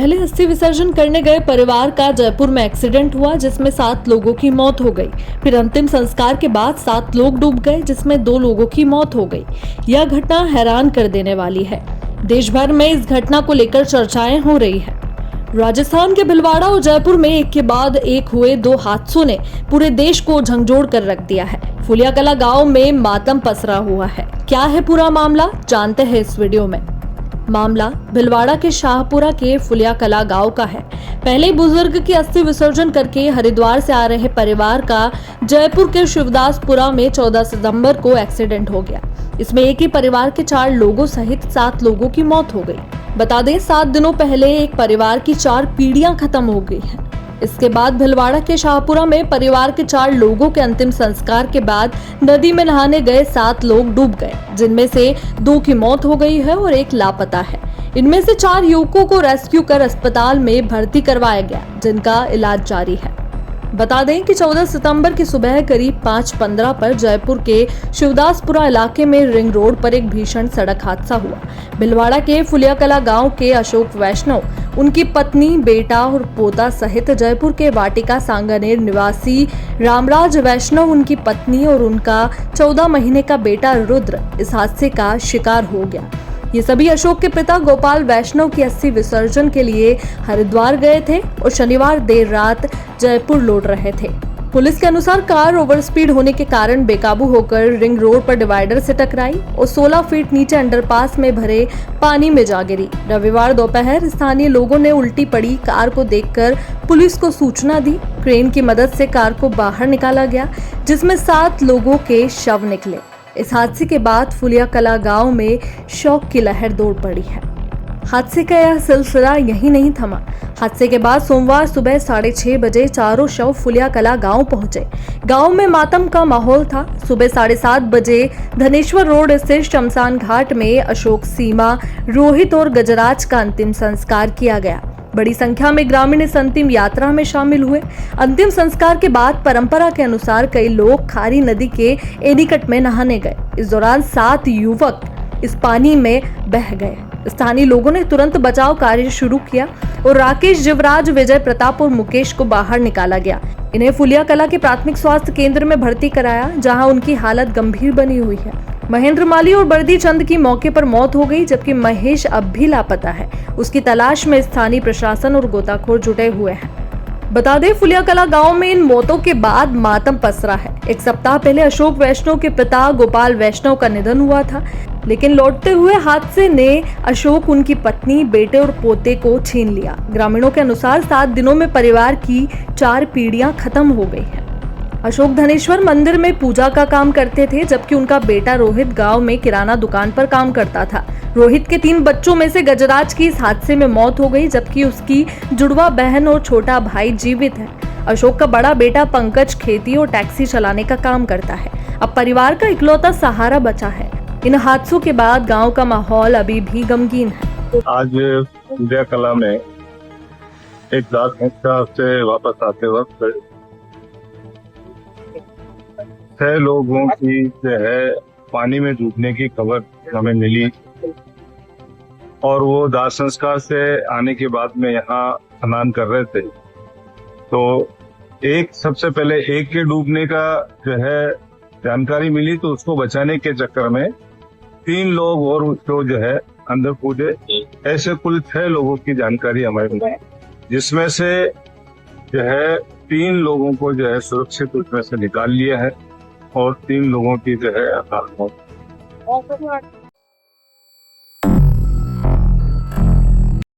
पहले अस्थि विसर्जन करने गए परिवार का जयपुर में एक्सीडेंट हुआ जिसमें 7 लोगों की मौत हो गई। फिर अंतिम संस्कार के बाद 7 लोग डूब गए जिसमें 2 लोगों की मौत हो गई। यह घटना हैरान कर देने वाली है। देश भर में इस घटना को लेकर चर्चाएं हो रही है। राजस्थान के भिलवाड़ा और जयपुर में एक के बाद एक हुए 2 हादसों ने पूरे देश को झंझोड़ कर रख दिया है। फुलियाकला गांव में मातम पसरा हुआ है। क्या है पूरा मामला, जानते हैं इस वीडियो में। मामला भिलवाड़ा के शाहपुरा के फुलियाकला गांव का है। पहले बुजुर्ग की अस्थि विसर्जन करके हरिद्वार से आ रहे परिवार का जयपुर के शिवदासपुरा में 14 सितंबर को एक्सीडेंट हो गया। इसमें एक ही परिवार के 4 लोगों सहित 7 लोगों की मौत हो गई। बता दें 7 दिनों पहले एक परिवार की 4 पीढ़ियां खत्म हो गई हैं। इसके बाद भिलवाड़ा के शाहपुरा में परिवार के 4 लोगों के अंतिम संस्कार के बाद नदी में नहाने गए 7 लोग डूब गए, जिनमें से 2 की मौत हो गई है और 1 लापता है। इनमें से 4 युवकों को रेस्क्यू कर अस्पताल में भर्ती करवाया गया, जिनका इलाज जारी है। बता दें कि 14 सितंबर की सुबह करीब 5:15 पर जयपुर के शिवदासपुरा इलाके में रिंग रोड पर एक भीषण सड़क हादसा हुआ। भिलवाड़ा के फुलियाकला गांव के अशोक वैष्णव, उनकी पत्नी, बेटा और पोता सहित जयपुर के वाटिका सांगानेर निवासी रामराज वैष्णव, उनकी पत्नी और उनका 14 महीने का बेटा रुद्र इस हादसे का शिकार हो गया। ये सभी अशोक के पिता गोपाल वैष्णव की अस्थि विसर्जन के लिए हरिद्वार गए थे और शनिवार देर रात जयपुर लौट रहे थे। पुलिस के अनुसार कार ओवर स्पीड होने के कारण बेकाबू होकर रिंग रोड पर डिवाइडर से टकराई और 16 फीट नीचे अंडरपास में भरे पानी में जा गिरी। रविवार दोपहर स्थानीय लोगों ने उल्टी पड़ी कार को देखकर पुलिस को सूचना दी। क्रेन की मदद से कार को बाहर निकाला गया, जिसमें 7 लोगों के शव निकले। इस हादसे के बाद फुलियाकला गांव में शोक की लहर दौड़ पड़ी है। हादसे का यह सिलसिला यहीं नहीं थमा। हादसे के बाद सोमवार सुबह 6:30 बजे चारों शव फुलियाकला गांव पहुंचे। गांव में मातम का माहौल था। सुबह 7:30 बजे धनेश्वर रोड स्थित शमशान घाट में अशोक, सीमा, रोहित और गजराज का अंतिम संस्कार किया गया। बड़ी संख्या में ग्रामीण इस अंतिम यात्रा में शामिल हुए। अंतिम संस्कार के बाद परंपरा के अनुसार कई लोग खारी नदी के एनीकट में नहाने गए। इस दौरान 7 युवक इस पानी में बह गए। स्थानीय लोगों ने तुरंत बचाव कार्य शुरू किया और राकेश, जीवराज, विजय प्रताप और मुकेश को बाहर निकाला गया। इन्हें फुलियाकला के प्राथमिक स्वास्थ्य केंद्र में भर्ती कराया, जहां उनकी हालत गंभीर बनी हुई है। महेंद्र माली और बर्दी चंद की मौके पर मौत हो गई, जबकि महेश अब भी लापता है। उसकी तलाश में स्थानीय प्रशासन और गोताखोर जुटे हुए हैं। बता दें फुलियाकला गांव में इन मौतों के बाद मातम पसरा है। एक सप्ताह पहले अशोक वैष्णव के पिता गोपाल वैष्णव का निधन हुआ था, लेकिन लौटते हुए हादसे ने अशोक, उनकी पत्नी, बेटे और पोते को छीन लिया। ग्रामीणों के अनुसार 7 दिनों में परिवार की 4 पीढ़ियां खत्म हो गई हैं। अशोक धनेश्वर मंदिर में पूजा का काम करते थे, जबकि उनका बेटा रोहित गांव में किराना दुकान पर काम करता था। रोहित के 3 बच्चों में से गजराज की इस हादसे में मौत हो गई, जबकि उसकी जुड़वा बहन और छोटा भाई जीवित है। अशोक का बड़ा बेटा पंकज खेती और टैक्सी चलाने का काम करता है। अब परिवार का इकलौता सहारा बचा है। इन हादसों के बाद गाँव का माहौल अभी भी गमगीन है। आज फुलियाकला में एक दास संस्कार से वापस आते वक्त 6 लोगों की जो है पानी में डूबने की खबर हमें मिली और वो दाह संस्कार से आने के बाद में यहाँ स्नान कर रहे थे, तो सबसे पहले एक के डूबने का जो है जानकारी मिली, तो उसको बचाने के चक्कर में 3 लोग और उसको जो है अंदर कूदे। ऐसे कुल 6 लोगों की जानकारी हमें मिली, जिसमें से जो है 3 लोगों को जो है सुरक्षित उसमें से निकाल लिया है और 3 लोगों की जो है अकाल मौत।